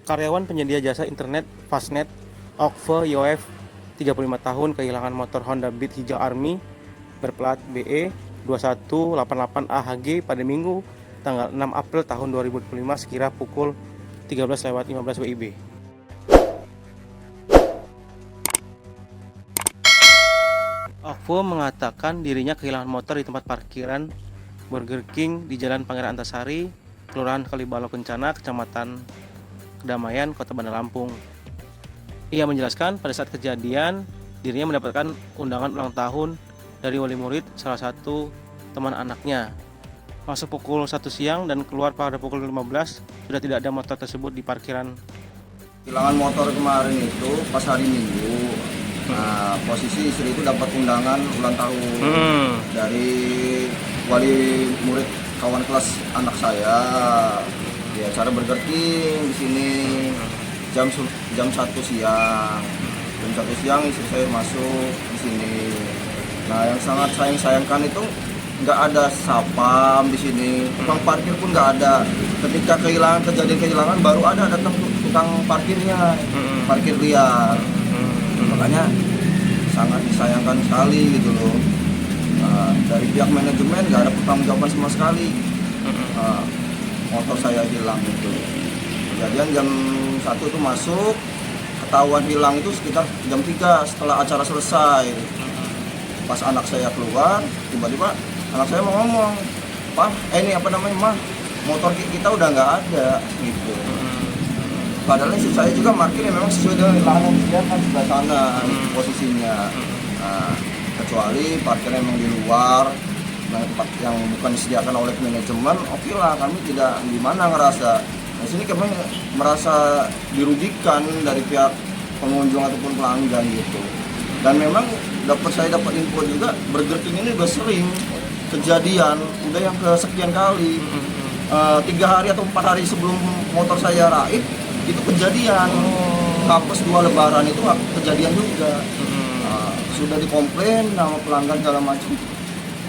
Karyawan penyedia jasa internet Fastnet, Okve Yoef, 35 tahun, kehilangan motor Honda Beat hijau Army berplat BE 2188 AHG pada Minggu tanggal 6 April tahun 2025 sekira pukul 13.15 WIB. Okve mengatakan dirinya kehilangan motor di tempat parkiran Burger King di Jalan Pangeran Antasari, Kelurahan Kalibalo Kencana, Kecamatan Kedamaian, Kota Bandar Lampung. Ia menjelaskan pada saat kejadian dirinya mendapatkan undangan ulang tahun dari wali murid salah satu teman anaknya. Masuk pukul 1 siang dan keluar pada pukul 15 sudah tidak ada motor tersebut di parkiran. Kehilangan motor kemarin itu pas hari Minggu. Nah, posisi istri itu dapat undangan ulang tahun dari wali murid kawan kelas anak saya. Di acara Burger King di sini jam 1 siang. Jam 1 siang istri saya masuk di sini. Nah, yang sangat sayangkan itu nggak ada sapam di sini, tukang parkir pun nggak ada. Ketika kejadian kehilangan baru ada datang tukang parkirnya, parkir liar. Makanya sangat disayangkan sekali gitu loh. Dari pihak manajemen nggak ada pertanggungjawaban sama sekali. Motor saya hilang itu. Kejadian jam 1 itu masuk, ketahuan hilang itu sekitar jam 3 setelah acara selesai. Pas anak saya keluar, tiba-tiba anak saya mau ngomong, "Pak, Mah, motor kita udah nggak ada," gitu. Padahal istri saya juga parkirnya memang sesuai dengan lahan yang disediakan sebelah sana posisinya. Nah, kecuali parkirnya memang di luar, tempat yang bukan disediakan oleh manajemen, oke lah, kami tidak gimana ngerasa. Nah, sini kami merasa dirugikan dari pihak pengunjung ataupun pelanggan gitu. Dan memang saya dapat info juga Burger King ini udah sering kejadian, udah yang kesekian kali. 3 hari atau 4 hari sebelum motor saya raib itu kejadian. Kapes 2 lebaran itu kejadian juga. Sudah dikomplain sama pelanggan segala macam,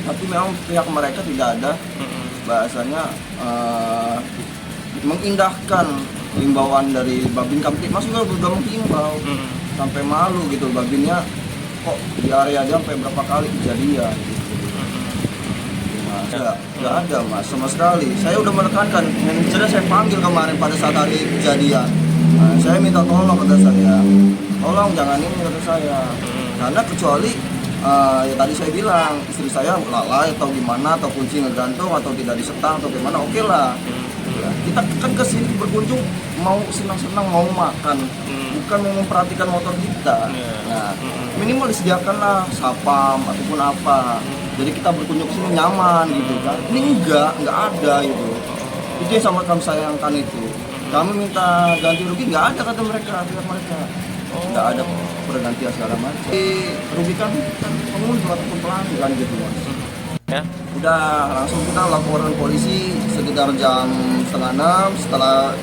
tapi memang pihak mereka tidak ada bahasanya mengindahkan himbauan dari Babin Kamtipmas juga udah menghimbau. Sampai malu gitu Babinnya, kok di area dia sampai berapa kali kejadian gitu. Nggak ada mas sama sekali. Saya udah menekankan, manajernya saya panggil kemarin pada saat hari kejadian. Saya minta tolong kata saya, tolong jangan ini kata saya. Karena kecuali ya tadi saya bilang istri saya lalai atau gimana, atau kunci ngegantung atau tidak disetang atau gimana, oke lah. Ya, kita kan kesini berkunjung mau senang-senang, mau makan, bukan mau memperhatikan motor kita. Nah, minimal disediakanlah sapam ataupun apa. Jadi kita berkunjung ke sini nyaman gitu kan. Ini enggak ada gitu. Itu yang sama kami sayangkan itu. Kami minta ganti rugi, nggak ada kata mereka, pihak mereka. Nggak ada pergantian segala macam. Dirugikan kan pengunjung ataupun pelanggan gitu mas. Ya. Udah langsung kita laporan polisi sekitar jam 5:30 setelah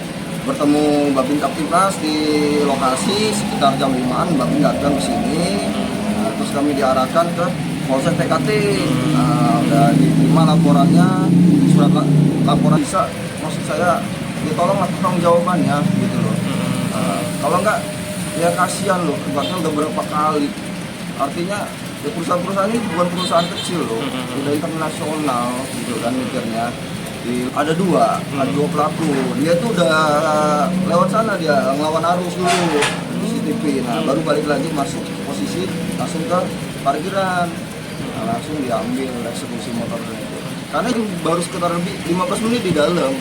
bertemu Babin Kamtipmas di lokasi sekitar jam 5-an. Babin datang ke sini, terus kami diarahkan ke Polsek TKT. Udah diterima laporannya, surat laporan bisa, maksud saya ditolonglah pertanggung jawabannya gitu loh. Kalau enggak ya kasihan loh, bahkan udah berapa kali. Artinya ya perusahaan-perusahaan ini bukan perusahaan kecil loh, udah internasional gitu kan mikirnya. Ada dua pelaku, dia tuh udah lewat sana, dia ngelawan arus dulu CCTV. Nah baru balik lagi masuk posisi langsung ke parkiran. Nah, langsung diambil eksekusi motornya itu. Karena itu baru sekitar lebih 15 menit di dalam.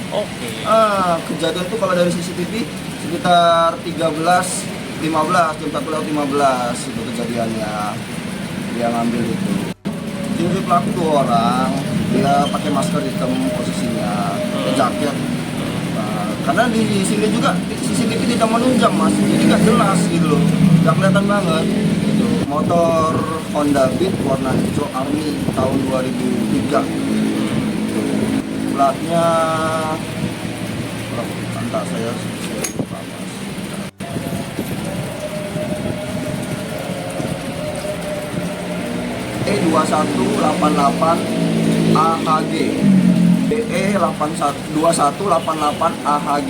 Kejadian tuh kalau dari CCTV sekitar 13.15, jam 1:15 itu kejadiannya. Dia ngambil itu. Jadi pelaku 2 orang, dia pakai masker hitam posisinya, jaket. Karena di sini juga CCTV tidak menunjang mas, jadi nggak jelas gitu loh, nggak kelihatan banget. Gitu. Motor Honda Beat warna hijau Army tahun 2003. Platnya entah saya lupa mas. E2188 AHG. BE 2188 AHG.